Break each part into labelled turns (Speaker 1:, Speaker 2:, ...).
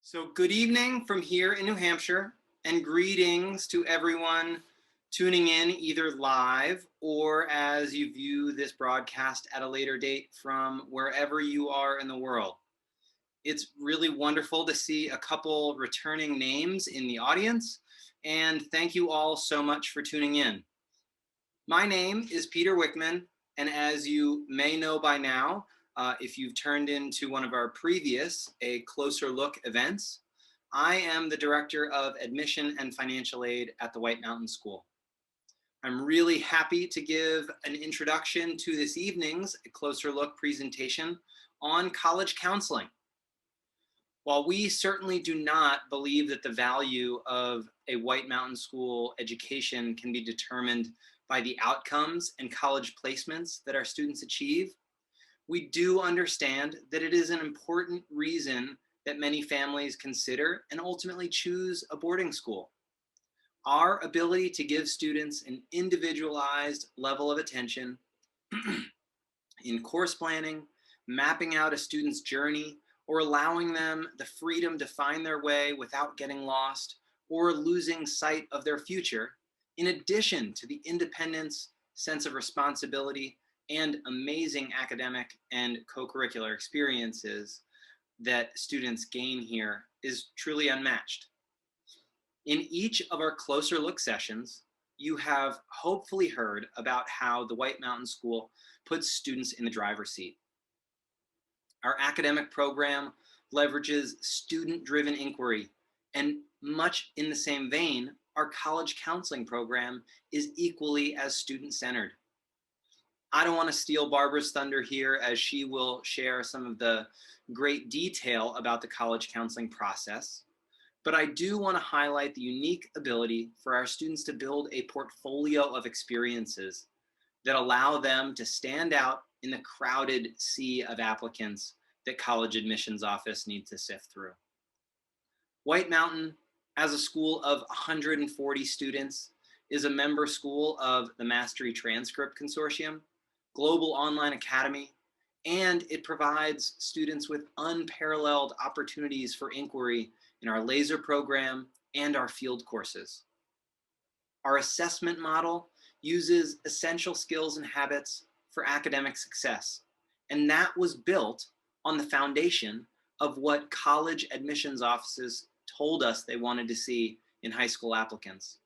Speaker 1: So good evening from here in New Hampshire, and greetings to everyone tuning in either live or as you view this broadcast at a later date from wherever you are in the world. It's really wonderful to see a couple returning names in the audience, and thank you all so much for tuning in. My name is Peter Wickman, and as you may know by now, if you've turned into one of our previous A Closer Look events, I am the Director of Admission and Financial Aid at the White Mountain School. I'm really happy to give an introduction to this evening's A Closer Look presentation on college counseling. While we certainly do not believe that the value of a White Mountain School education can be determined by the outcomes and college placements that our students achieve, we do understand that it is an important reason that many families consider and ultimately choose a boarding school. Our ability to give students an individualized level of attention in course planning, mapping out a student's journey, or allowing them the freedom to find their way without getting lost or losing sight of their future, in addition to the independence, sense of responsibility, and amazing academic and co-curricular experiences that students gain here, is truly unmatched. In each of our Closer Look sessions, you have hopefully heard about how the White Mountain School puts students in the driver's seat. Our academic program leverages student-driven inquiry, and much in the same vein, our college counseling program is equally as student-centered. I don't want to steal Barbara's thunder here, as she will share some of the great detail about the college counseling process, but I do want to highlight the unique ability for our students to build a portfolio of experiences that allow them to stand out in the crowded sea of applicants that college admissions office need to sift through. White Mountain, as a school of 140 students, is a member school of the Mastery Transcript Consortium, Global Online Academy, and it provides students with unparalleled opportunities for inquiry in our laser program and our field courses. Our assessment model uses essential skills and habits for academic success, and that was built on the foundation of what college admissions offices told us they wanted to see in high school applicants.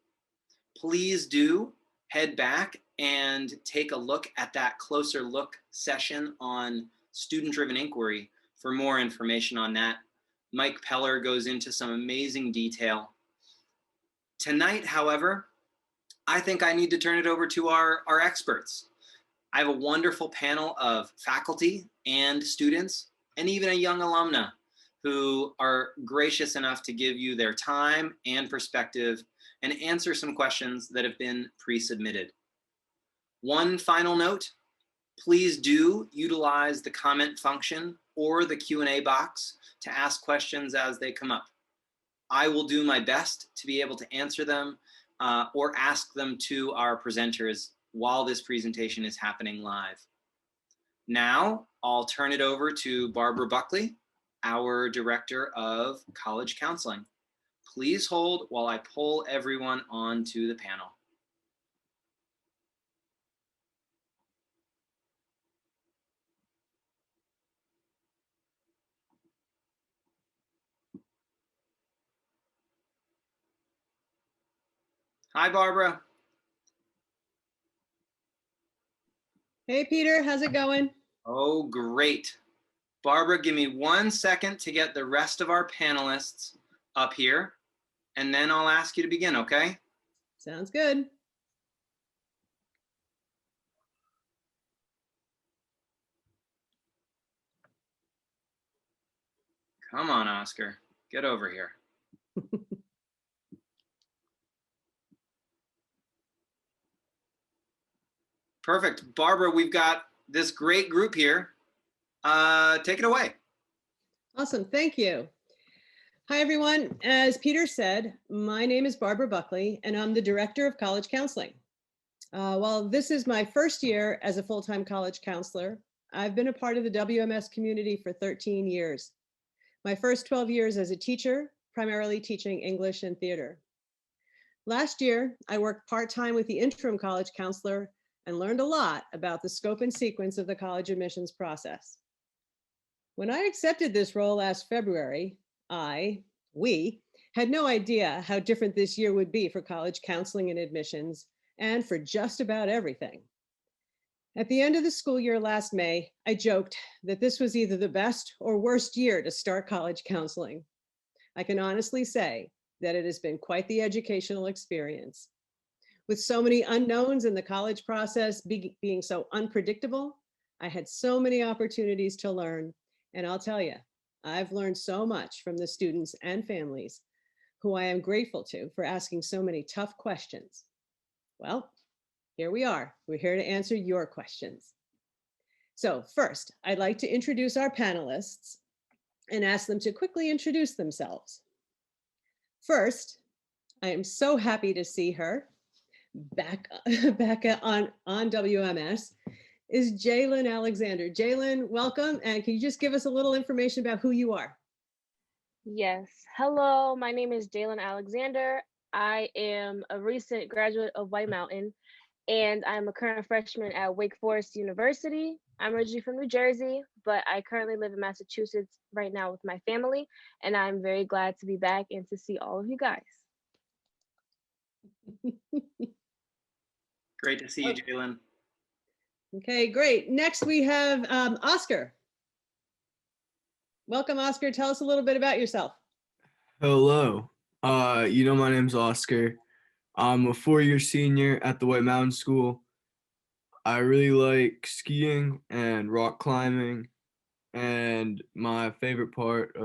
Speaker 1: Please do head back and take a look at that Closer Look session on student-driven inquiry for more information on that. Mike Peller goes into some amazing detail. Tonight, however, I think I need to turn it over to our experts. I have a wonderful panel of faculty and students, and even a young alumna who are gracious enough to give you their time and perspective and answer some questions that have been pre-submitted. One final note, please do utilize the comment function or the Q&A box to ask questions as they come up. I will do my best to be able to answer them or ask them to our presenters while this presentation is happening live. Now, I'll turn it over to Barbara Buckley, our Director of College Counseling. Please hold while I pull everyone onto the panel. Hi, Barbara.
Speaker 2: Hey, Peter, how's it going?
Speaker 1: Oh, great. Barbara, give me 1 second to get the rest of our panelists up here, and then I'll ask you to begin, okay?
Speaker 2: Sounds good.
Speaker 1: Come on, Oscar, get over here. Perfect. Barbara, we've got this great group here. Take it away.
Speaker 2: Awesome, thank you. Hi, everyone. As Peter said, my name is Barbara Buckley, and I'm the Director of College Counseling. While this is my first year as a full-time college counselor, I've been a part of the WMS community for 13 years. My first 12 years as a teacher, primarily teaching English and theater. Last year, I worked part-time with the interim college counselor and learned a lot about the scope and sequence of the college admissions process. When I accepted this role last February, we had no idea how different this year would be for college counseling and admissions, and for just about everything. At the end of the school year last May, I joked that this was either the best or worst year to start college counseling. I can honestly say that it has been quite the educational experience. With so many unknowns in the college process being so unpredictable, I had so many opportunities to learn. And I'll tell you, I've learned so much from the students and families who I am grateful to for asking so many tough questions. Well, here we are. We're here to answer your questions. So first, I'd like to introduce our panelists and ask them to quickly introduce themselves. First, I am so happy to see her back on WMS is Jalen Alexander. Jalen, welcome. And can you just give us a little information about who you are?
Speaker 3: Yes. Hello, my name is Jalen Alexander. I am a recent graduate of White Mountain, and I'm a current freshman at Wake Forest University. I'm originally from New Jersey, but I currently live in Massachusetts right now with my family, and I'm very glad to be back and to see all of you guys.
Speaker 1: Great to see you, Jalen.
Speaker 2: Okay, great. Next we have Oscar. Welcome, Oscar. Tell us a little bit about yourself.
Speaker 4: Hello. My name's Oscar. I'm a four-year senior at the White Mountain School. I really like skiing and rock climbing, and my favorite part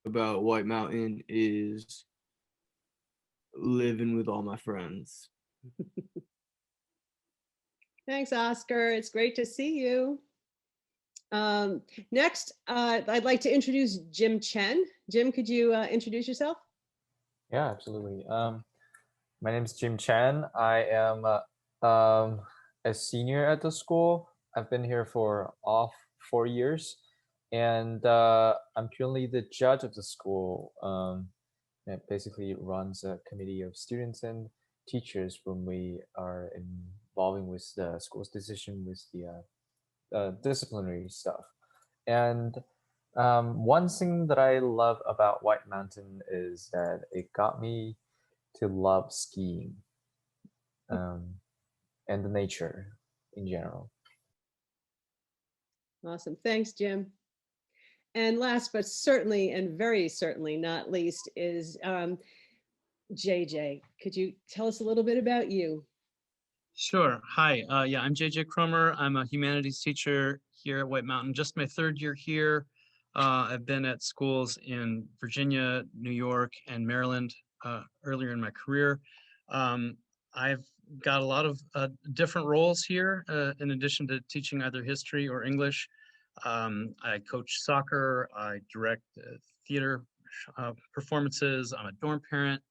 Speaker 4: about White Mountain is living with all my friends.
Speaker 2: Thanks, Oscar. It's great to see you. Next, I'd like to introduce Jim Chen. Jim, could you introduce yourself?
Speaker 5: Yeah, absolutely. My name is Jim Chen. I am a senior at the school. I've been here for 4 years, and I'm currently the judge of the school. It basically runs a committee of students and teachers when we are involving with the school's decision with the disciplinary stuff. And one thing that I love about White Mountain is that it got me to love skiing and the nature in general.
Speaker 2: Awesome. Thanks, Jim. And last but certainly and very certainly not least is JJ. Could you tell us a little bit about you?
Speaker 6: Sure. Hi. I'm JJ Cromer. I'm a humanities teacher here at White Mountain. Just my third year here. I've been at schools in Virginia, New York, and Maryland earlier in my career. I've got a lot of different roles here in addition to teaching either history or English. I coach soccer, I direct theater performances, I'm a dorm parent,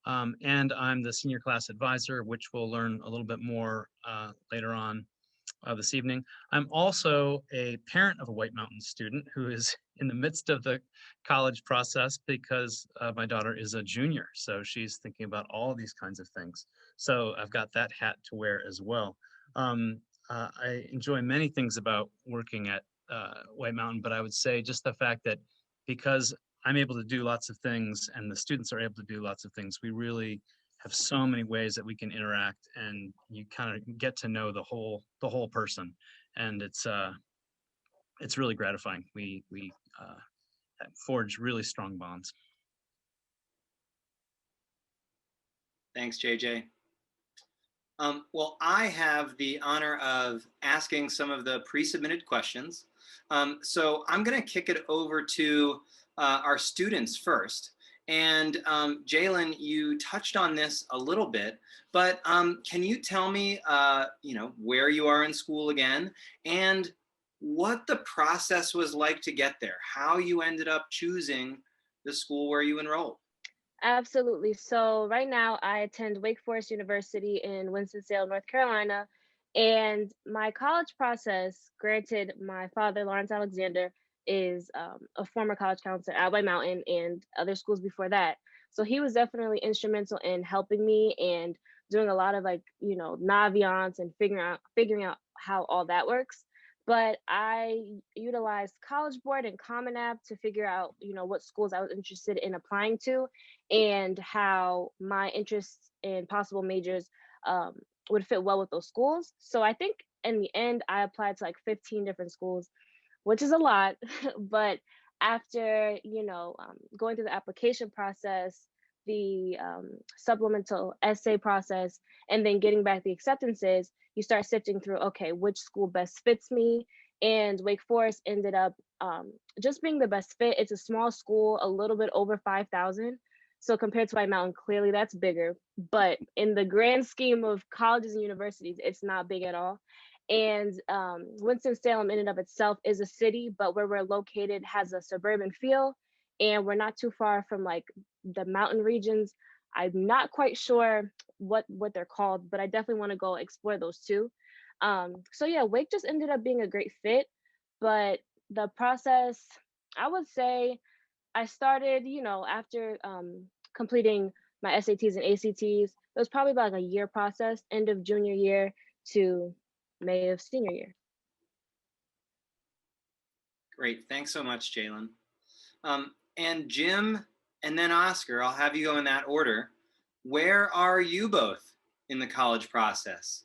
Speaker 6: and I'm the senior class advisor, which we'll learn a little bit more later on this evening. I'm also a parent of a White Mountain student who is in the midst of the college process because my daughter is a junior, so she's thinking about all these kinds of things. So I've got that hat to wear as well. I enjoy many things about working at White Mountain, but I would say just the fact that because I'm able to do lots of things and the students are able to do lots of things, we really have so many ways that we can interact, and you kind of get to know the whole person, and it's really gratifying. We forge really strong bonds.
Speaker 1: Thanks, JJ. Well, I have the honor of asking some of the pre-submitted questions. So I'm going to kick it over to our students first. And Jalen, you touched on this a little bit, but can you tell me, where you are in school again and what the process was like to get there, how you ended up choosing the school where you enrolled?
Speaker 3: Absolutely. So right now I attend Wake Forest University in Winston-Salem, North Carolina, and my college process granted my father, Lawrence Alexander, is a former college counselor at White Mountain and other schools before that. So he was definitely instrumental in helping me and doing a lot of like, naviance and figuring out how all that works. But I utilized College Board and Common App to figure out, what schools I was interested in applying to and how my interests and possible majors would fit well with those schools. So I think in the end, I applied to like 15 different schools, which is a lot. But after, going through the application process, the supplemental essay process, and then getting back the acceptances, you start sifting through, okay, which school best fits me? And Wake Forest ended up just being the best fit. It's a small school, a little bit over 5,000. So compared to White Mountain, clearly that's bigger. But in the grand scheme of colleges and universities, it's not big at all. And Winston-Salem in and of itself is a city, but where we're located has a suburban feel. And we're not too far from like the mountain regions. I'm not quite sure what they're called, but I definitely want to go explore those too. So yeah, Wake just ended up being a great fit. But the process, I would say I started, after completing my SATs and ACTs, it was probably about like a year process, end of junior year to May of senior year.
Speaker 1: Great. Thanks so much, Jalen. And Jim and then Oscar, I'll have you go in that order. Where are you both in the college process?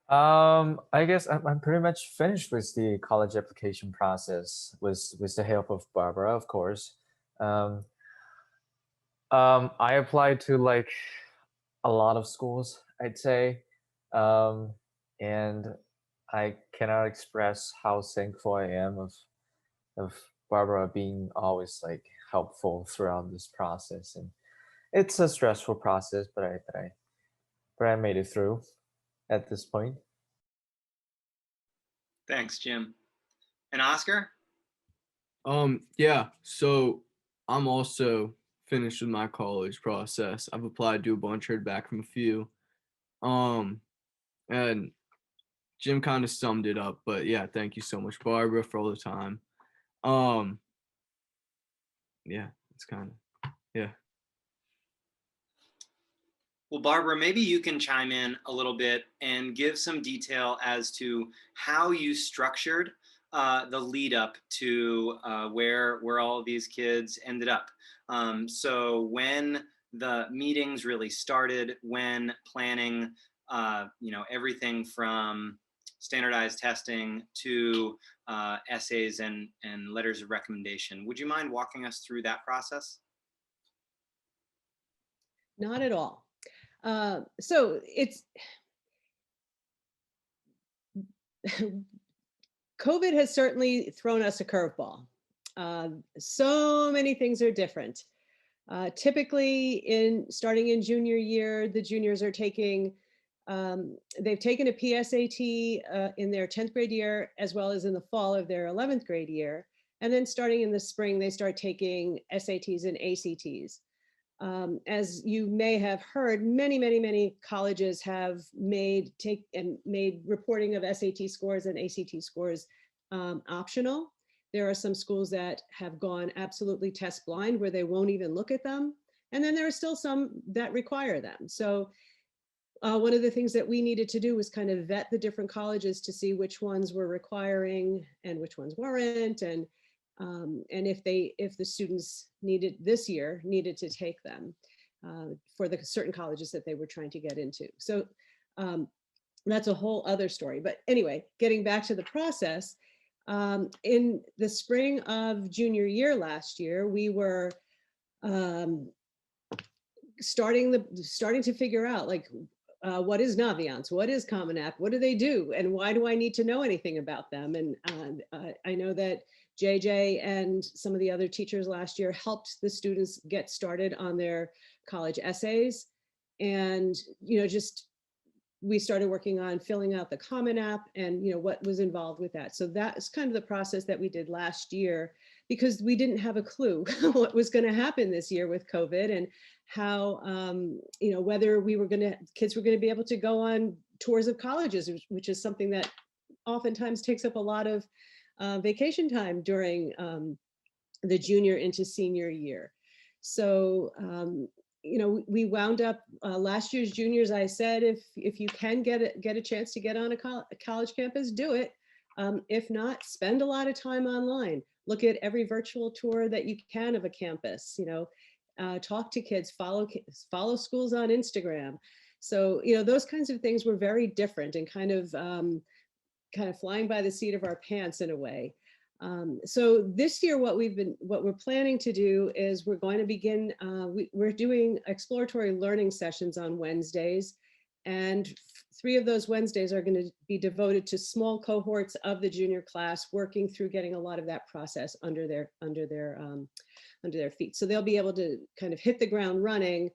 Speaker 5: I guess I'm pretty much finished with the college application process with the help of Barbara, of course. I applied to like a lot of schools, I'd say. And I cannot express how thankful I am of Barbara being always like helpful throughout this process. And it's a stressful process, but I made it through at this point.
Speaker 1: Thanks, Jim. And Oscar?
Speaker 4: Yeah, so I'm also finished with my college process. I've applied to a bunch, heard back from a few. And Jim kind of summed it up, but yeah, thank you so much, Barbara, for all the time. Yeah, it's kind of, yeah.
Speaker 1: Well, Barbara, maybe you can chime in a little bit and give some detail as to how you structured the lead up to where all of these kids ended up. So when the meetings really started, when planning, everything from standardized testing to essays and letters of recommendation. Would you mind walking us through that process?
Speaker 2: Not at all. So it's COVID has certainly thrown us a curveball. So many things are different. Typically, starting in junior year, the juniors are taking, they've taken a PSAT in their 10th grade year, as well as in the fall of their 11th grade year. And then starting in the spring, they start taking SATs and ACTs. As you may have heard, many colleges have made reporting of SAT scores and ACT scores optional. There are some schools that have gone absolutely test blind where they won't even look at them. And then there are still some that require them. So one of the things that we needed to do was kind of vet the different colleges to see which ones were requiring and which ones weren't. And if the students needed to take them for the certain colleges that they were trying to get into. So that's a whole other story. But anyway, getting back to the process, in the spring of junior year last year, we were starting to figure out like what is Naviance, what is Common App, what do they do, and why do I need to know anything about them? And I know that JJ and some of the other teachers last year helped the students get started on their college essays. And, we started working on filling out the Common App and, what was involved with that. So that's kind of the process that we did last year, because we didn't have a clue what was going to happen this year with COVID and how, whether kids were going to be able to go on tours of colleges, which is something that oftentimes takes up a lot of vacation time during the junior into senior year. So, you know, we wound up last year's juniors. I said, if you can get a chance to get on a college campus, do it. If not, spend a lot of time online. Look at every virtual tour that you can of a campus. You know, talk to kids, follow schools on Instagram. So, you know, those kinds of things were very different and kind of flying by the seat of our pants in a way. So this year, what we're planning to do is we're going to begin, we're doing exploratory learning sessions on Wednesdays, and 3 of those Wednesdays are going to be devoted to small cohorts of the junior class, working through getting a lot of that process under their feet. So they'll be able to kind of hit the ground running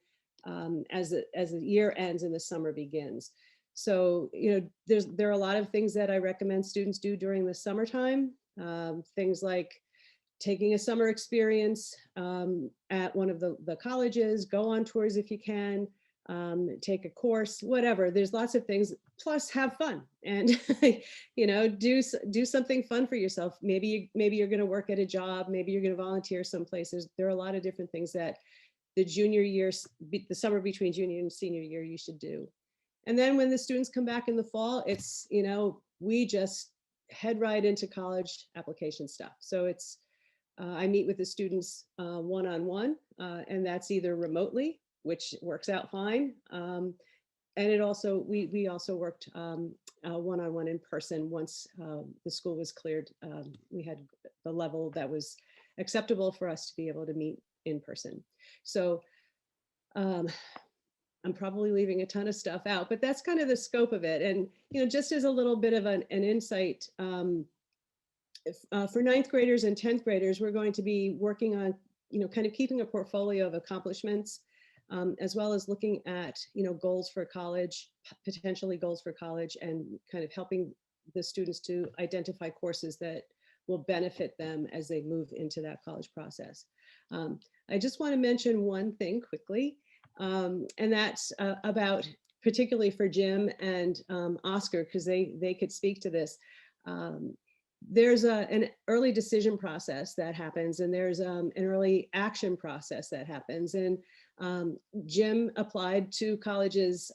Speaker 2: as the year ends and the summer begins. So, you know, there are a lot of things that I recommend students do during the summertime. Things like taking a summer experience at one of the colleges, go on tours if you can, take a course, whatever. There's lots of things, plus have fun and, you know, do something fun for yourself. Maybe you're going to work at a job, maybe you're going to volunteer some places. There are a lot of different things that the junior years, the summer between junior and senior year, you should do. And then when the students come back in the fall, it's, you know, we just head right into college application stuff. So it's, I meet with the students one-on-one, and that's either remotely, which works out fine. And it also, we also worked one-on-one in person once the school was cleared. We had the level that was acceptable for us to be able to meet in person. So I'm probably leaving a ton of stuff out, but that's kind of the scope of it. And, you know, just as a little bit of an insight, for 9th graders and 10th graders, we're going to be working on, you know, kind of keeping a portfolio of accomplishments, as well as looking at, you know, goals for college, potentially goals for college, and kind of helping the students to identify courses that will benefit them as they move into that college process. I just want to mention one thing quickly. And that's about, particularly for Jim and Oscar, because they could speak to this. There's an early decision process that happens, and there's an early action process that happens. And Jim applied to colleges,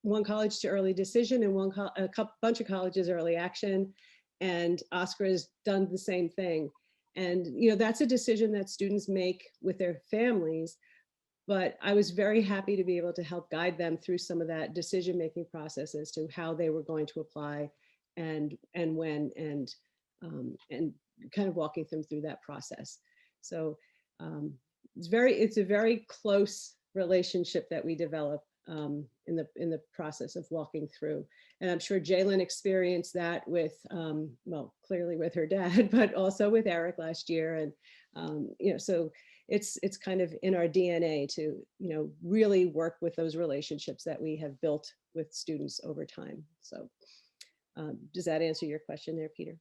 Speaker 2: one college to early decision and a bunch of colleges early action, and Oscar has done the same thing. And, you know, that's a decision that students make with their families. But I was very happy to be able to help guide them through some of that decision-making process as to how they were going to apply and when, and kind of walking them through that process. So it's a very close relationship that we develop in the process of walking through. And I'm sure Jalen experienced that with, well, clearly with her dad, but also with Eric last year. And, you know, so it's kind of in our DNA to, you know, really work with those relationships that we have built with students over time. So does that answer your question there, Peter?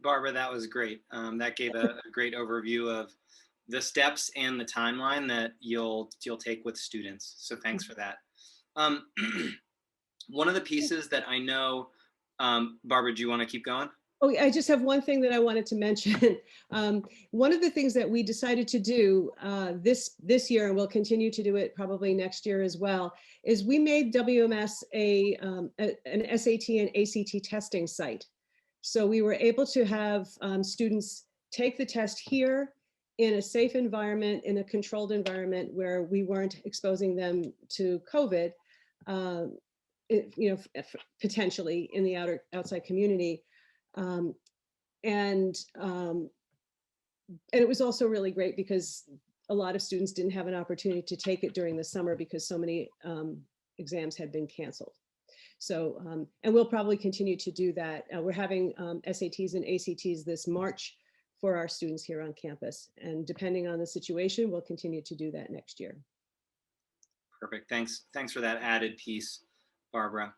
Speaker 1: Barbara, that was great. That gave a great overview of the steps and the timeline that you'll take with students. So thanks for that. One of the pieces that I know, Barbara, do you want to keep going?
Speaker 2: Oh, I just have one thing that I wanted to mention. One of the things that we decided to do this year, and we'll continue to do it probably next year as well, is we made WMS an SAT and ACT testing site. So we were able to have students take the test here in a safe environment, in a controlled environment where we weren't exposing them to COVID, you know, potentially in the outside community. And it was also really great because a lot of students didn't have an opportunity to take it during the summer because so many exams had been canceled. So, and we'll probably continue to do that. We're having SATs and ACTs this March for our students here on campus. And depending on the situation, we'll continue to do that next year.
Speaker 1: Perfect. Thanks for that added piece, Barbara.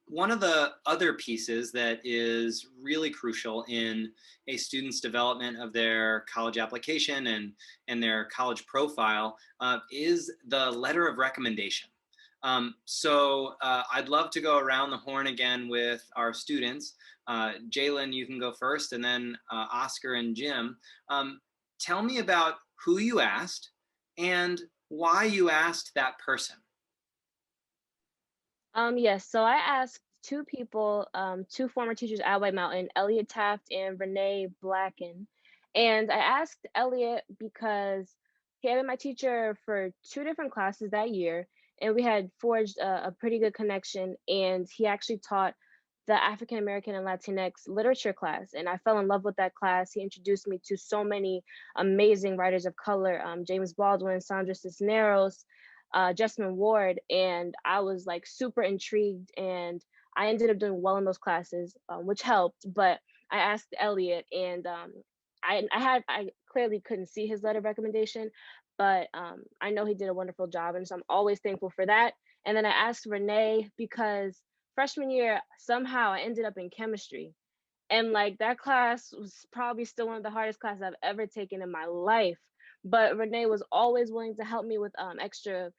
Speaker 1: One of the other pieces that is really crucial in a student's development of their college application and their college profile is the letter of recommendation. I'd love to go around the horn again with our students. Jalen, you can go first, and then Oscar and Jim. Tell me about who you asked and why you asked that person.
Speaker 3: Yes, so I asked two people, two former teachers at White Mountain, Elliot Taft and Renee Blacken. And I asked Elliot because he had been my teacher for two different classes that year, and we had forged a pretty good connection. And he actually taught the African American and Latinx literature class, and I fell in love with that class. He introduced me to so many amazing writers of color, James Baldwin, Sandra Cisneros, Jessamine Ward, and I was like super intrigued, and I ended up doing well in those classes, which helped. But I asked Elliot, and I clearly couldn't see his letter of recommendation, but I know he did a wonderful job, and so I'm always thankful for that. And then I asked Renee because freshman year somehow I ended up in chemistry, and like that class was probably still one of the hardest classes I've ever taken in my life. But Renee was always willing to help me with extra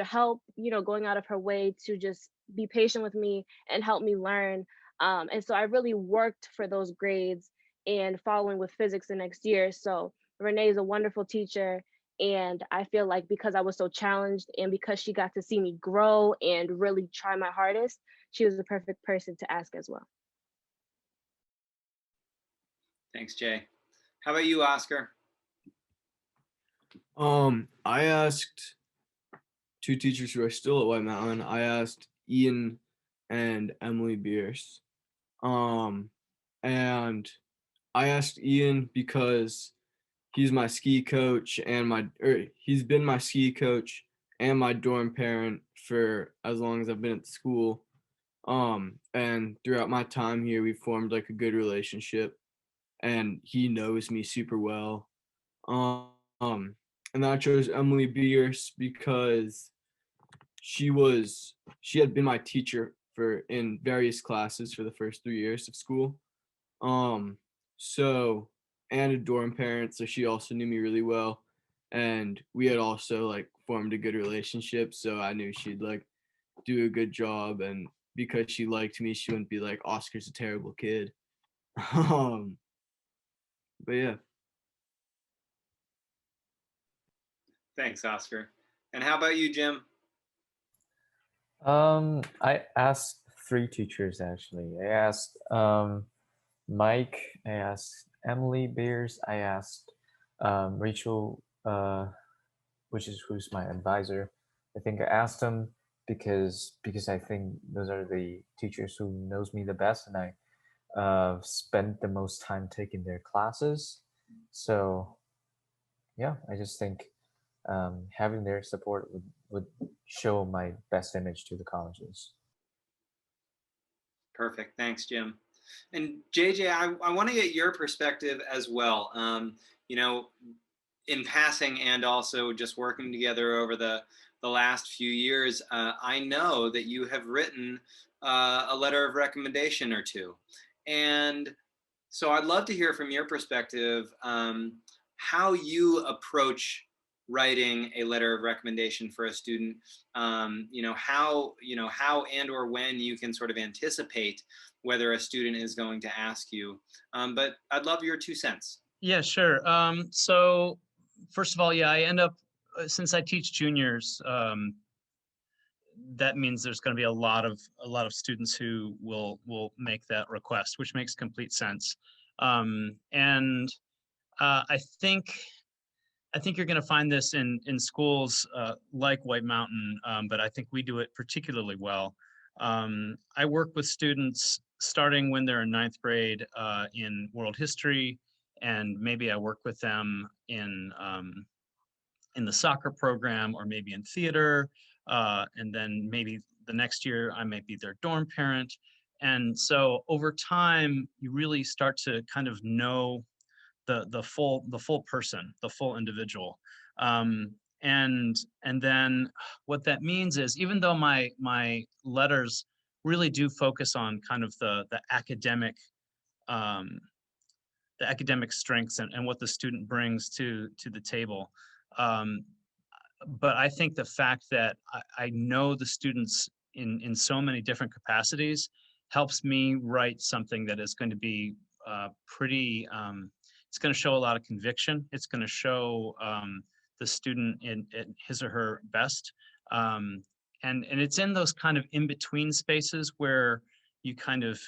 Speaker 3: help, you know, going out of her way to just be patient with me and help me learn. And so I really worked for those grades and following with physics the next year. So Renee is a wonderful teacher. And I feel like because I was so challenged and because she got to see me grow and really try my hardest, she was the perfect person to ask as well.
Speaker 1: Thanks, Jay. How about you, Oscar?
Speaker 4: I asked two teachers who are still at White Mountain. I asked Ian and Emily Bierce. And I asked Ian because he's my ski coach and he's been my ski coach and my dorm parent for as long as I've been at school. And throughout my time here, we formed like a good relationship, and he knows me super well. And I chose Emily Bierce because she had been my teacher in various classes for the first 3 years of school. And a dorm parent, so she also knew me really well, and we had also like formed a good relationship, so I knew she'd like do a good job, and because she liked me, she wouldn't be like, Oscar's a terrible kid. But yeah.
Speaker 1: Thanks, Oscar. And how about you, Jim?
Speaker 5: I asked three teachers actually. I asked Mike, I asked Emily Beers, I asked Rachel, who's my advisor. I think I asked them because I think those are the teachers who knows me the best, and I spent the most time taking their classes. So yeah, I just think having their support would show my best image to the colleges.
Speaker 1: Perfect. Thanks, Jim. And JJ, I want to get your perspective as well. You know, in passing and also just working together over the last few years, I know that you have written a letter of recommendation or two. And so I'd love to hear from your perspective how you approach writing a letter of recommendation for a student. How and or when you can sort of anticipate whether a student is going to ask you. But I'd love your 2 cents.
Speaker 6: Yeah, sure. So first of all, yeah, I end up, since I teach juniors, that means there's going to be a lot of students who will make that request, which makes complete sense. And I think you're going to find this in schools like White Mountain, but I think we do it particularly well. I work with students starting when they're in 9th grade in world history, and maybe I work with them in the soccer program or maybe in theater, and then maybe the next year I might be their dorm parent. And so over time, you really start to kind of know the full person, the full individual. And then what that means is, even though my letters really do focus on kind of the academic strengths and what the student brings to the table, but I think the fact that I know the students in so many different capacities helps me write something that is going to be pretty, it's going to show a lot of conviction. It's going to show the student in his or her best. And it's in those kind of in-between spaces where you kind of,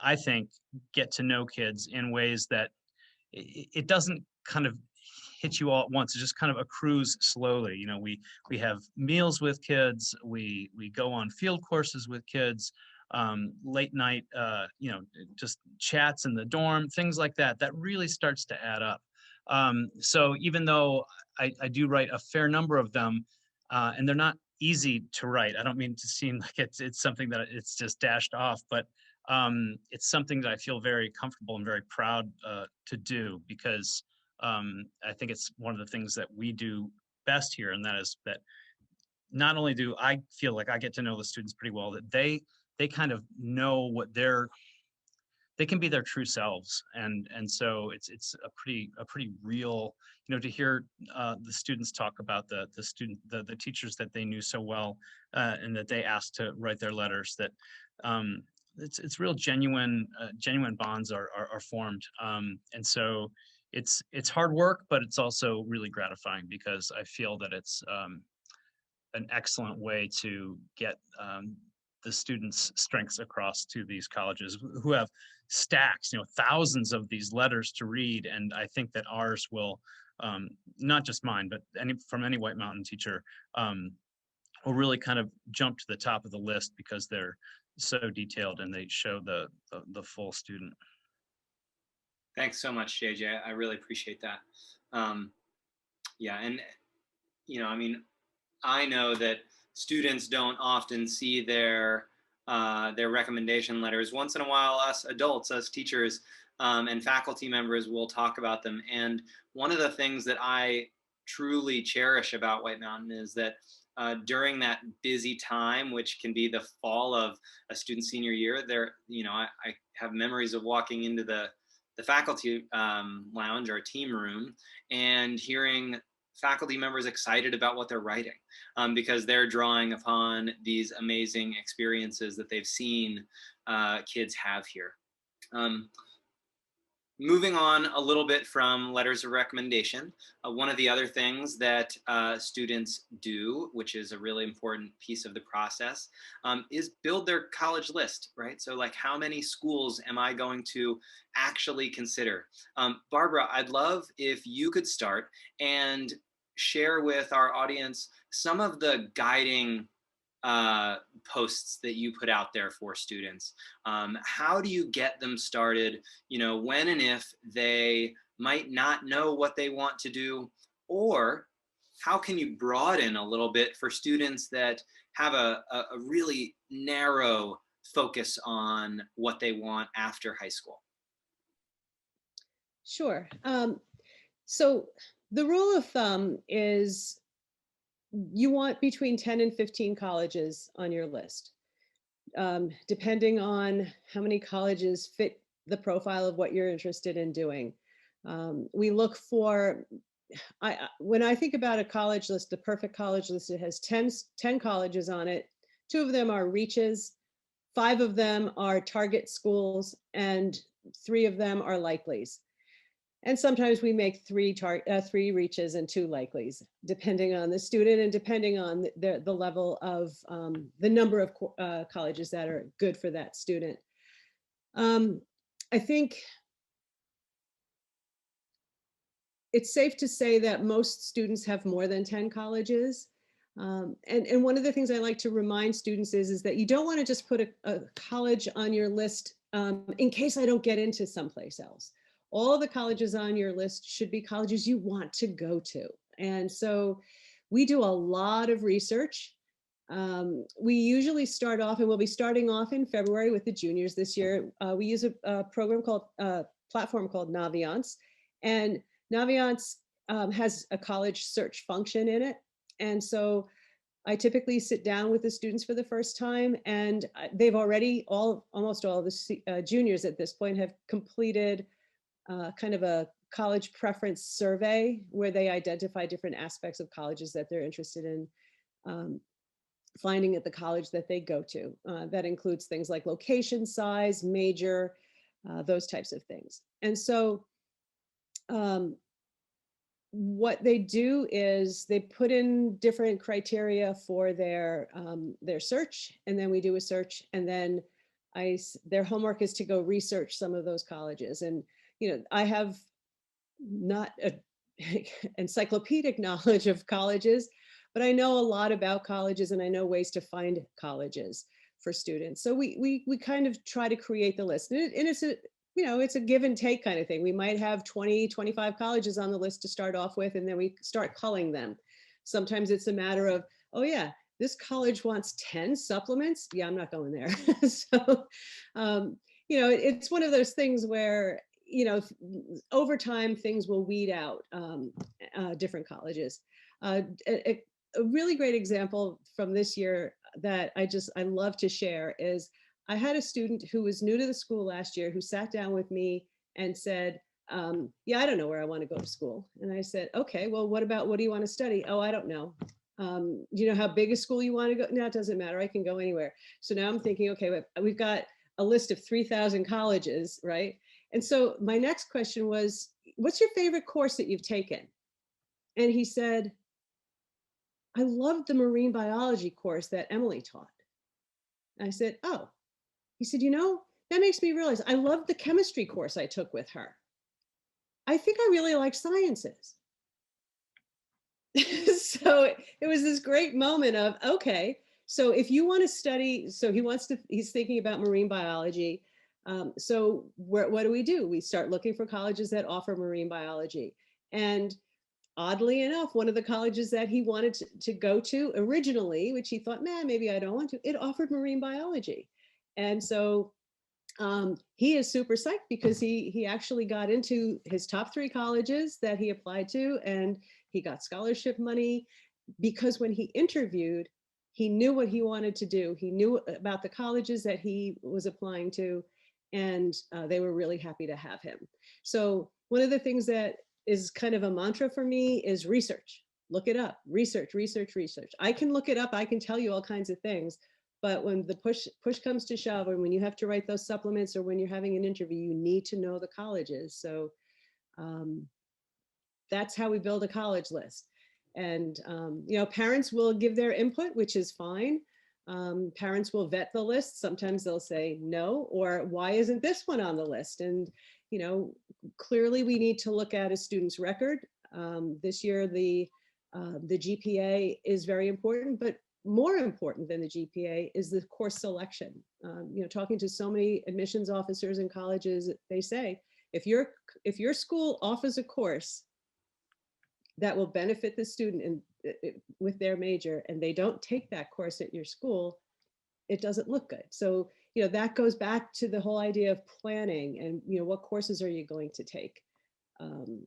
Speaker 6: I think, get to know kids in ways that it doesn't kind of hit you all at once. It just kind of accrues slowly. You know, we have meals with kids, we go on field courses with kids, late night, you know, just chats in the dorm, things like that. That really starts to add up. So even though I do write a fair number of them, and they're not easy to write. I don't mean to seem like it's something that it's just dashed off, but it's something that I feel very comfortable and very proud to do, because I think it's one of the things that we do best here, and that is that not only do I feel like I get to know the students pretty well, that they kind of know what they can be their true selves, and so it's a pretty real, you know, to hear the students talk about the teachers that they knew so well, and that they asked to write their letters, that it's real genuine bonds are formed, and so it's hard work, but it's also really gratifying, because I feel that it's an excellent way to get the students' strengths across to these colleges who have stacks, you know, thousands of these letters to read. And I think that ours will, not just mine, but from any White Mountain teacher, will really kind of jump to the top of the list, because they're so detailed and they show the full student.
Speaker 1: Thanks so much, JJ. I really appreciate that. Yeah, and you know, I mean, I know that students don't often see their recommendation letters. Once in a while, us adults, us teachers, and faculty members will talk about them. And one of the things that I truly cherish about White Mountain is that during that busy time, which can be the fall of a student's senior year, there, you know, I have memories of walking into the faculty lounge or team room and hearing faculty members excited about what they're writing, because they're drawing upon these amazing experiences that they've seen kids have here. Moving on a little bit from letters of recommendation, one of the other things that students do, which is a really important piece of the process, is build their college list, right? So like, how many schools am I going to actually consider? Barbara, I'd love if you could start and share with our audience some of the guiding posts that you put out there for students. How do you get them started, you know, when and if they might not know what they want to do? Or how can you broaden a little bit for students that have a really narrow focus on what they want after high school?
Speaker 2: Sure. So the rule of thumb is you want between 10 and 15 colleges on your list, depending on how many colleges fit the profile of what you're interested in doing. We look for, when I think about a college list, the perfect college list, it has 10 colleges on it. 2 of them are reaches, 5 of them are target schools, and 3 of them are likelies. And sometimes we make 3 reaches and 2 likelies, depending on the student and depending on the level of the number of colleges that are good for that student. I think it's safe to say that most students have more than 10 colleges. And one of the things I like to remind students is that you don't want to just put a college on your list in case I don't get into someplace else. All the colleges on your list should be colleges you want to go to. And so we do a lot of research. We usually start off, and we'll be starting off in February with the juniors this year. We use a platform called Naviance. And Naviance has a college search function in it. And so I typically sit down with the students for the first time, and they've already, almost all of the juniors at this point have completed kind of a college preference survey where they identify different aspects of colleges that they're interested in finding at the college that they go to. That includes things like location, size, major, those types of things. And so what they do is they put in different criteria for their search, and then we do a search, and then their homework is to go research some of those colleges. And I have not a encyclopedic knowledge of colleges, but I know a lot about colleges, and I know ways to find colleges for students. So we kind of try to create the list, and it's a give and take kind of thing. We might have 20, 25 colleges on the list to start off with, and then we start culling them. Sometimes it's a matter of, oh yeah, this college wants 10 supplements. Yeah, I'm not going there. So, it's one of those things where, over time, things will weed out different colleges. A really great example from this year that I love to share is I had a student who was new to the school last year who sat down with me and said, yeah, I don't know where I want to go to school. And I said, okay, well, what do you want to study? Oh, I don't know. Do you know how big a school you want to go? No, it doesn't matter. I can go anywhere. So now I'm thinking, okay, we've got a list of 3,000 colleges, right? And so my next question was, what's your favorite course that you've taken? And he said, I loved the marine biology course that Emily taught. And I said, oh. He said, that makes me realize I loved the chemistry course I took with her. I think I really like sciences. So it was this great moment of, okay, so if you want to study, so he's thinking about marine biology. So what do? We start looking for colleges that offer marine biology. And oddly enough, one of the colleges that he wanted to go to originally, which he thought, man, maybe I don't want to, it offered marine biology. And so he is super psyched because he actually got into his top 3 colleges that he applied to, and he got scholarship money because when he interviewed, he knew what he wanted to do. He knew about the colleges that he was applying to, and they were really happy to have him. So one of the things that is kind of a mantra for me is research. Look it up, research, research, research. I can look it up. I can tell you all kinds of things. But when the push comes to shove, or when you have to write those supplements, or when you're having an interview, you need to know the colleges. So that's how we build a college list. And parents will give their input, which is fine. Parents will vet the list. Sometimes they'll say no, or why isn't this one on the list? And clearly we need to look at a student's record. This year the GPA is very important, but more important than the GPA is the course selection. Talking to so many admissions officers in colleges, they say, if your school offers a course that will benefit the student with their major, and they don't take that course at your school, it doesn't look good. So, that goes back to the whole idea of planning and, what courses are you going to take?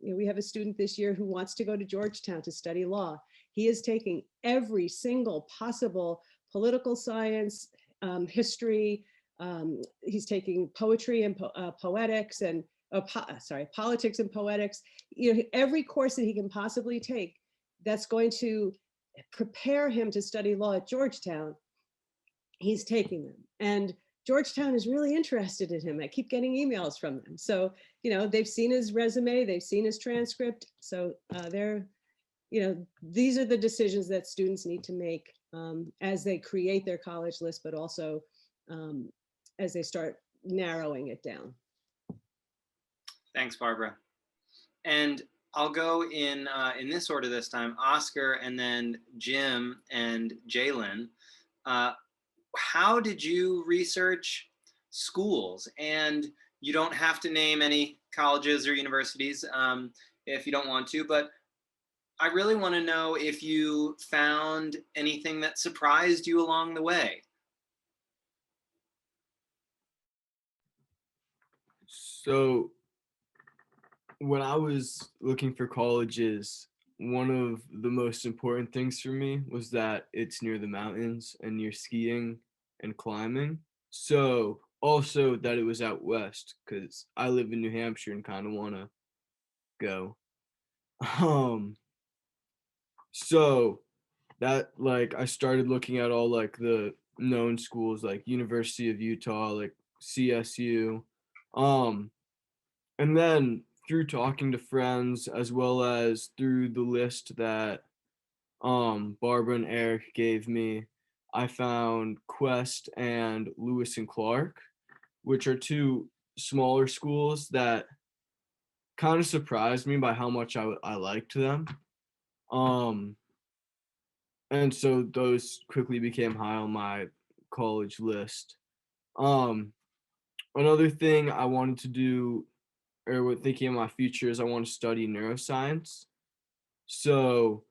Speaker 2: We have a student this year who wants to go to Georgetown to study law. He is taking every single possible political science, history. He's taking poetry and poetics and politics and poetics. Every course that he can possibly take that's going to prepare him to study law at Georgetown, he's taking them. And Georgetown is really interested in him. I keep getting emails from them. So, they've seen his resume, they've seen his transcript. So these are the decisions that students need to make as they create their college list, but also as they start narrowing it down.
Speaker 1: Thanks, Barbara. And I'll go in this order this time: Oscar, and then Jim and Jalen. How did you research schools? And you don't have to name any colleges or universities if you don't want to, but I really want to know if you found anything that surprised you along the way.
Speaker 4: So when I was looking for colleges, one of the most important things for me was that it's near the mountains and near skiing and climbing. So also that it was out west, because I live in New Hampshire and kind of want to go. Um, so that like I started looking at all like the known schools like University of Utah, like CSU. Um, and then through talking to friends as well as through the list that Barbara and Eric gave me, I found Quest and Lewis and Clark, which are two smaller schools that kind of surprised me by how much I liked them. Um, and so those quickly became high on my college list. Um, Another thing I wanted to do, or what thinking of my future, is I want to study neuroscience. So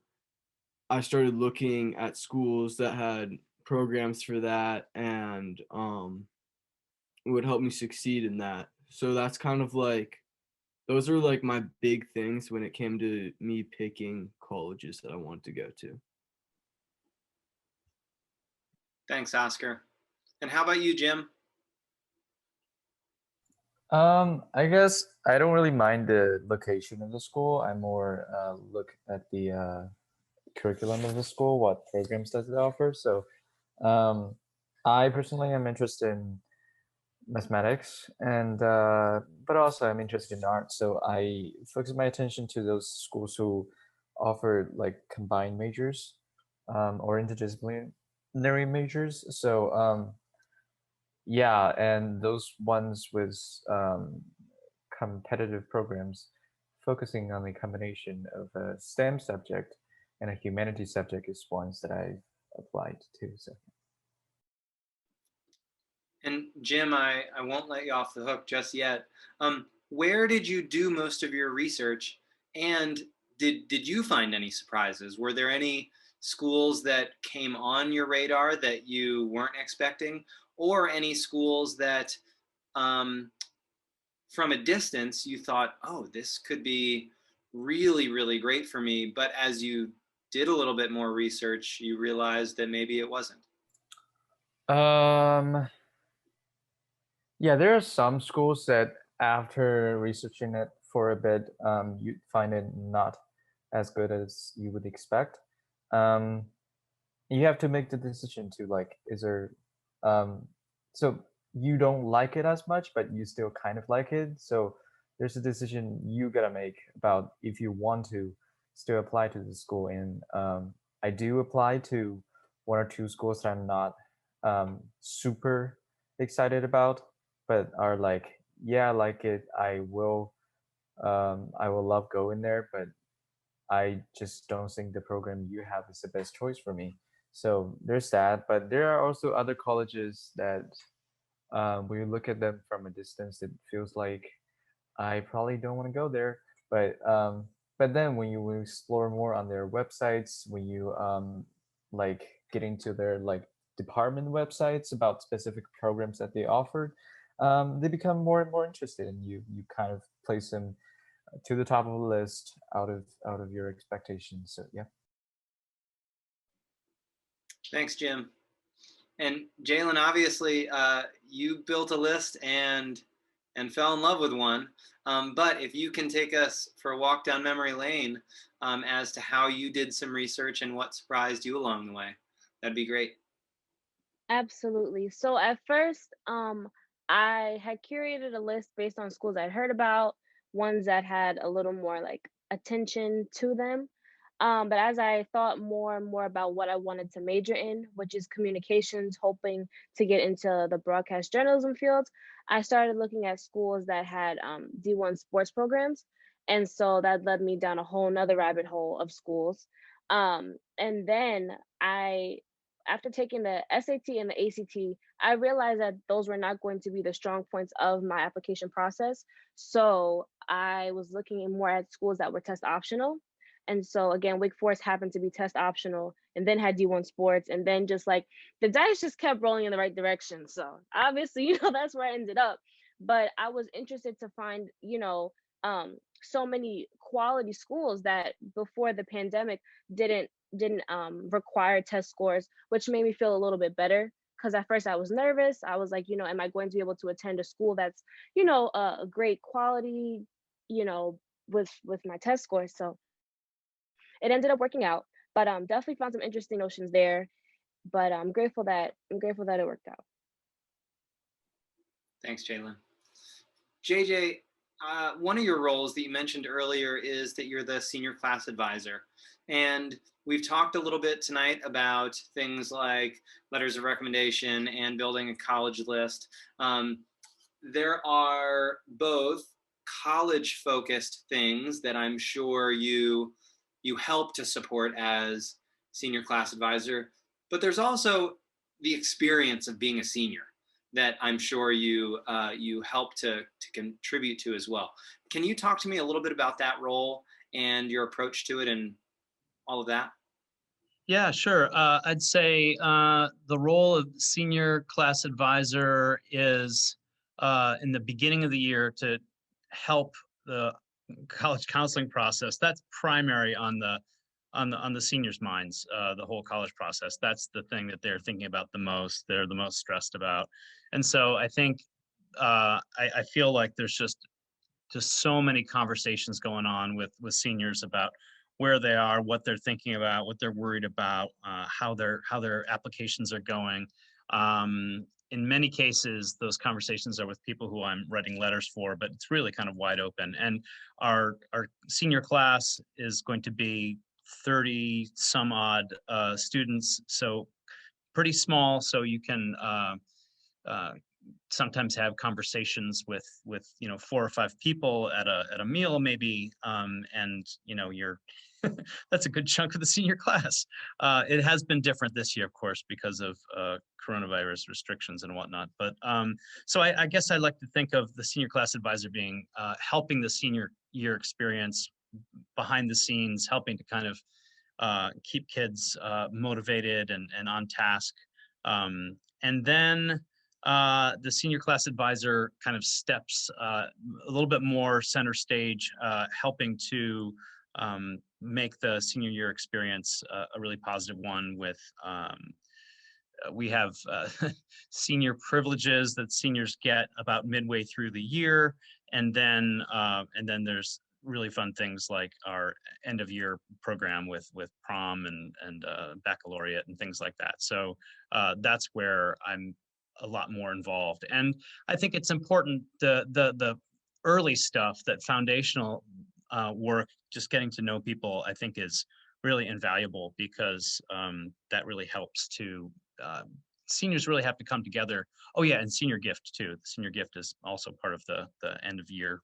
Speaker 4: I started looking at schools that had programs for that and it would help me succeed in that. So that's kind of like those are like my big things when it came to me picking colleges that I wanted to go to.
Speaker 1: Thanks, Oscar. And how about you, Jim?
Speaker 5: I guess I don't really mind the location of the school. I more look at the curriculum of the school, what programs does it offer. So, I personally am interested in mathematics, and but also I'm interested in art. So I focus my attention to those schools who offer like combined majors, or interdisciplinary majors. So yeah, and those ones with competitive programs focusing on the combination of a STEM subject and a humanities subject is ones that I've applied to. So
Speaker 1: And Jim, I won't let you off the hook just yet. Where did you do most of your research, and did you find any surprises? Were there any schools that came on your radar that you weren't expecting, or any schools that from a distance you thought, oh, this could be really, really great for me, but as you did a little bit more research, you realized that maybe it wasn't?
Speaker 5: um yeah, there are some schools that after researching it for a bit, you find it not as good as you would expect. Um, you have to make the decision to like, is there, um, so you don't like it as much, but you still kind of like it. So there's a decision you gotta make about if you want to still apply to the school. And I do apply to one or two schools that I'm not super excited about, but are like, yeah, I like it. I will love going there, but I just don't think the program you have is the best choice for me. So there's that, but there are also other colleges that when you look at them from a distance, it feels like I probably don't want to go there. But then when you explore more on their websites, when you like get into their like department websites about specific programs that they offered, they become more and more interested, and you kind of place them to the top of the list out of your expectations. So yeah.
Speaker 1: Thanks, Jim. And Jalen, obviously, you built a list and fell in love with one. But if you can take us for a walk down memory lane as to how you did some research and what surprised you along the way, that'd be great.
Speaker 3: Absolutely. So at first, I had curated a list based on schools I'd heard about, ones that had a little more like attention to them. But as I thought more and more about what I wanted to major in, which is communications, hoping to get into the broadcast journalism field, I started looking at schools that had D1 sports programs. And so that led me down a whole nother rabbit hole of schools. And then after taking the SAT and the ACT, I realized that those were not going to be the strong points of my application process. So I was looking more at schools that were test optional. And so again, Wake Forest happened to be test optional and then had D1 sports. And then just like the dice just kept rolling in the right direction. So obviously, that's where I ended up. But I was interested to find, so many quality schools that before the pandemic didn't require test scores, which made me feel a little bit better. Because at first I was nervous. I was like, am I going to be able to attend a school that's, a great quality, you know, with my test scores. So it ended up working out, but definitely found some interesting notions there. But I'm grateful that it worked out.
Speaker 1: Thanks, Jalen. JJ, one of your roles that you mentioned earlier is that you're the senior class advisor. And we've talked a little bit tonight about things like letters of recommendation and building a college list. There are both college-focused things that I'm sure you help to support as senior class advisor, but there's also the experience of being a senior that I'm sure you help to contribute to as well. Can you talk to me a little bit about that role and your approach to it and all of that?
Speaker 6: Yeah, sure. I'd say the role of senior class advisor is in the beginning of the year to help the college counseling process. That's primary on the seniors' minds. The whole college process. That's the thing that they're thinking about the most. They're the most stressed about, and so I think I feel like there's just so many conversations going on with seniors about where they are, what they're thinking about, what they're worried about, how their applications are going. In many cases, those conversations are with people who I'm writing letters for, but it's really kind of wide open. And our senior class is going to be 30 some odd students, so pretty small. So you can sometimes have conversations with 4 or 5 people at a meal maybe, and you're that's a good chunk of the senior class. It has been different this year, of course, because of coronavirus restrictions and whatnot. But so I guess I like to think of the senior class advisor being helping the senior year experience behind the scenes, helping to kind of keep kids motivated and on task. And then the senior class advisor kind of steps a little bit more center stage, helping to make the senior year experience a really positive one. With we have senior privileges that seniors get about midway through the year, and then there's really fun things like our end of year program with prom and baccalaureate and things like that. So that's where I'm a lot more involved. And I think it's important, the early stuff, that foundational work, just getting to know people, I think is really invaluable, because that really helps to seniors really have to come together. Oh yeah, and senior gift too. The senior gift is also part of the end of year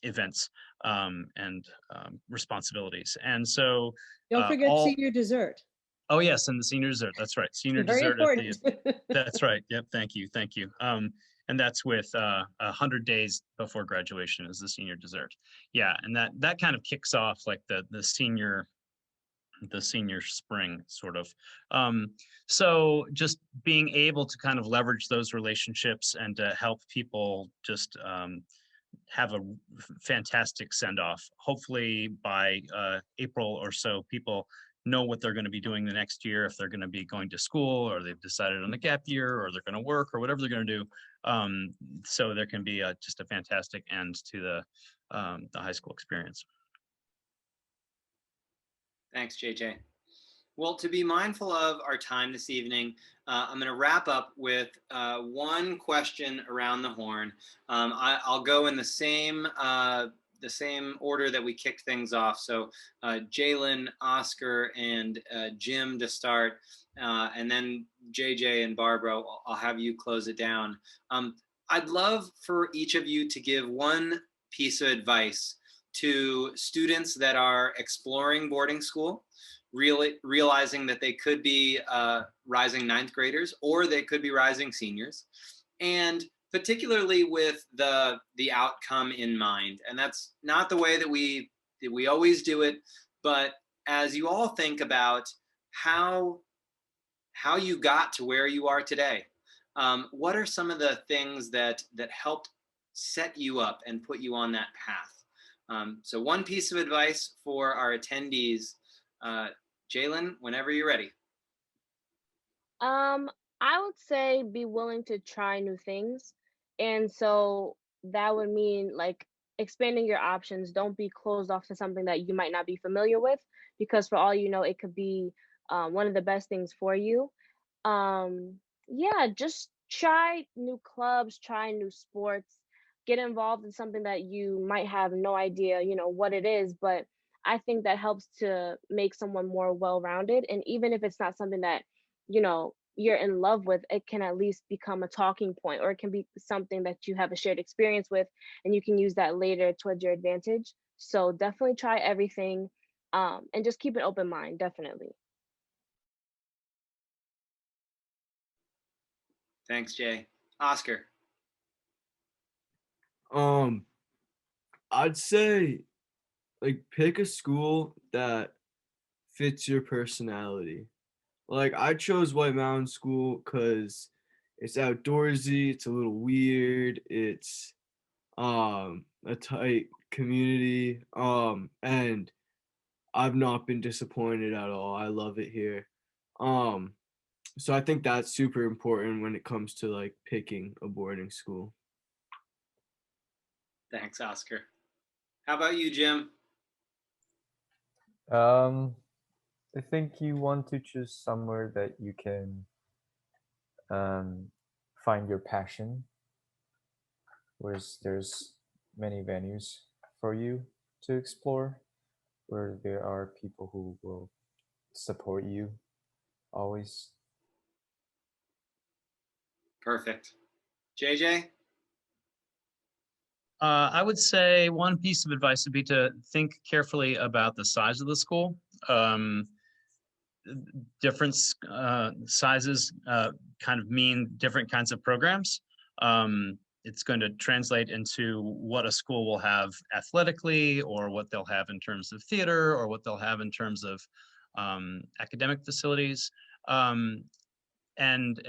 Speaker 6: events and responsibilities. And so
Speaker 2: Don't forget senior dessert.
Speaker 6: Oh yes, and the senior dessert. That's right. Senior
Speaker 2: Very
Speaker 6: dessert
Speaker 2: important.
Speaker 6: That's right. Yep. Thank you. And that's with 100 days before graduation is the senior dessert. Yeah, and that kind of kicks off like the senior spring sort of. So just being able to kind of leverage those relationships and to help people just have a fantastic send-off. Hopefully by April or so, people know what they're going to be doing the next year, if they're going to be going to school, or they've decided on a gap year, or they're going to work, or whatever they're going to do. So there can be just a fantastic end to the high school experience.
Speaker 1: Thanks, JJ. Well, to be mindful of our time this evening, I'm going to wrap up with one question around the horn. I'll go in the same order that we kicked things off. So Jalen, Oscar, and Jim to start, and then JJ and Barbara, I'll have you close it down. I'd love for each of you to give one piece of advice to students that are exploring boarding school, realizing that they could be rising ninth graders, or they could be rising seniors, and particularly with the outcome in mind. And that's not the way that we always do it, but as you all think about how you got to where you are today, what are some of the things that helped set you up and put you on that path? So one piece of advice for our attendees, Jalen, whenever you're ready.
Speaker 3: I would say be willing to try new things. And so that would mean, like, expanding your options. Don't be closed off to something that you might not be familiar with, because for all you know, it could be one of the best things for you. Yeah, just try new clubs, try new sports, get involved in something that you might have no idea, what it is, but I think that helps to make someone more well-rounded. And even if it's not something that, you're in love with, it can at least become a talking point, or it can be something that you have a shared experience with and you can use that later towards your advantage. So definitely try everything, and just keep an open mind, definitely.
Speaker 1: Thanks, Jay. Oscar.
Speaker 4: I'd say like pick a school that fits your personality. Like I chose White Mountain School because it's outdoorsy, it's a little weird, it's a tight community, and I've not been disappointed at all. I love it here. Um, so I think that's super important when it comes to like picking a boarding school.
Speaker 1: Thanks, Oscar. How about you, Jim?
Speaker 5: I think you want to choose somewhere that you can find your passion, whereas there's many venues for you to explore, where there are people who will support you always.
Speaker 1: Perfect. JJ?
Speaker 6: I would say one piece of advice would be to think carefully about the size of the school. Different sizes kind of mean different kinds of programs. It's going to translate into what a school will have athletically, or what they'll have in terms of theater, or what they'll have in terms of academic facilities. And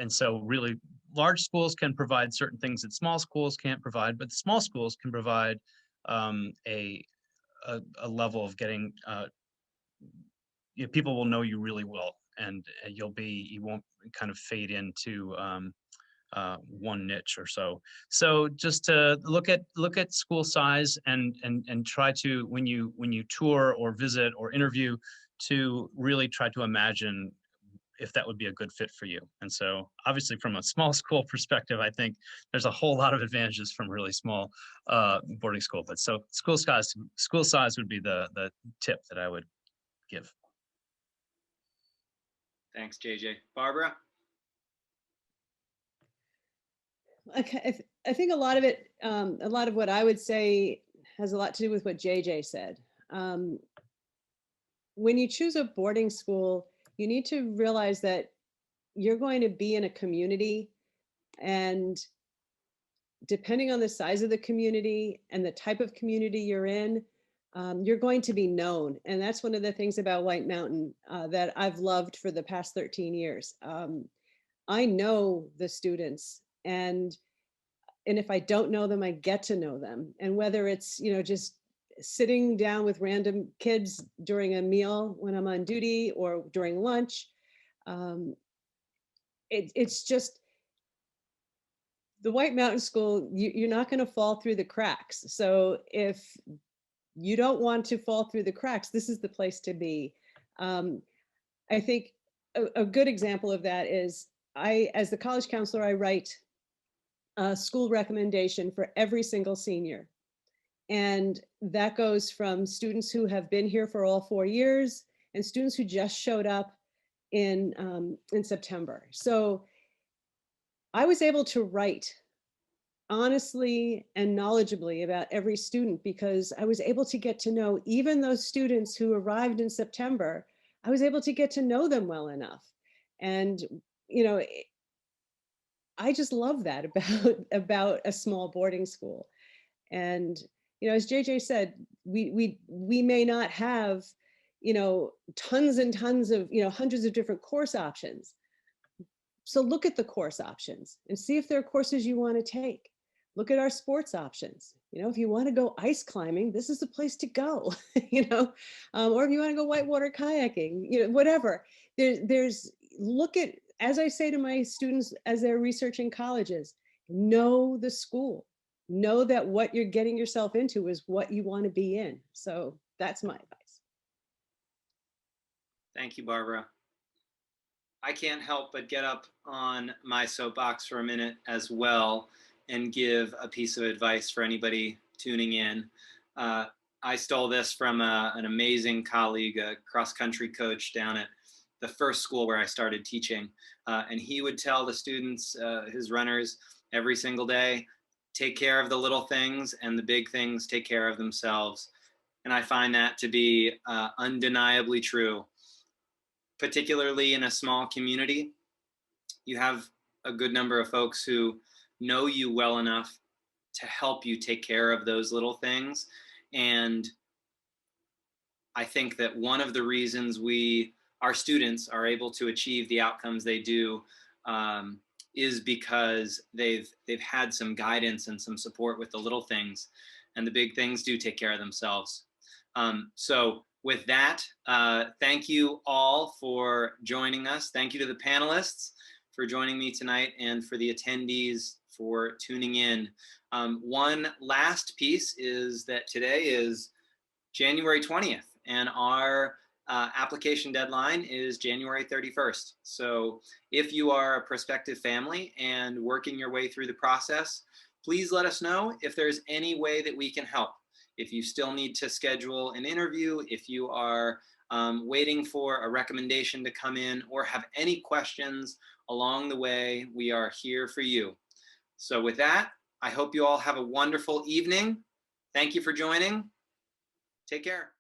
Speaker 6: so really large schools can provide certain things that small schools can't provide, but small schools can provide a level of getting, people will know you really well, and you won't kind of fade into one niche or so. So just to look at school size and try to, when you tour or visit or interview, to really try to imagine if that would be a good fit for you. And so obviously from a small school perspective, I think there's a whole lot of advantages from really small boarding school. But so school size would be the tip that I would give.
Speaker 1: Thanks, JJ. Barbara?
Speaker 2: Okay, I think a lot of it, a lot of what I would say has a lot to do with what JJ said. When you choose a boarding school, you need to realize that you're going to be in a community, and depending on the size of the community and the type of community you're in, you're going to be known. And that's one of the things about White Mountain that I've loved for the past 13 years. I know the students, and if I don't know them, I get to know them. And whether it's, just sitting down with random kids during a meal when I'm on duty, or during lunch, it's just the White Mountain School. You're not going to fall through the cracks. So if you don't want to fall through the cracks, this is the place to be. I think a good example of that is as the college counselor, I write a school recommendation for every single senior. And that goes from students who have been here for all 4 years and students who just showed up in September. So I was able to write honestly and knowledgeably about every student, because I was able to get to know even those students who arrived in September. I was able to get to know them well enough. And, I just love that about a small boarding school. And, as JJ said, we may not have, tons and tons of, hundreds of different course options. So look at the course options and see if there are courses you want to take. Look at our sports options. If you want to go ice climbing, this is the place to go, or if you want to go whitewater kayaking, whatever. Look at, as I say to my students as they're researching colleges, know the school, know that what you're getting yourself into is what you want to be in. So that's my advice.
Speaker 1: Thank you, Barbara. I can't help but get up on my soapbox for a minute as well and give a piece of advice for anybody tuning in. I stole this from an amazing colleague, a cross-country coach down at the first school where I started teaching. And he would tell the students, his runners, every single day, take care of the little things and the big things take care of themselves. And I find that to be undeniably true, particularly in a small community. You have a good number of folks who know you well enough to help you take care of those little things. And I think that one of the reasons our students are able to achieve the outcomes they do is because they've had some guidance and some support with the little things, and the big things do take care of themselves. So with that, thank you all for joining us. Thank you to the panelists for joining me tonight, and for the attendees for tuning in. One last piece is that today is January 20th, and our application deadline is January 31st. So if you are a prospective family and working your way through the process, please let us know if there's any way that we can help. If you still need to schedule an interview, if you are waiting for a recommendation to come in, or have any questions along the way, we are here for you. So with that, I hope you all have a wonderful evening. Thank you for joining. Take care.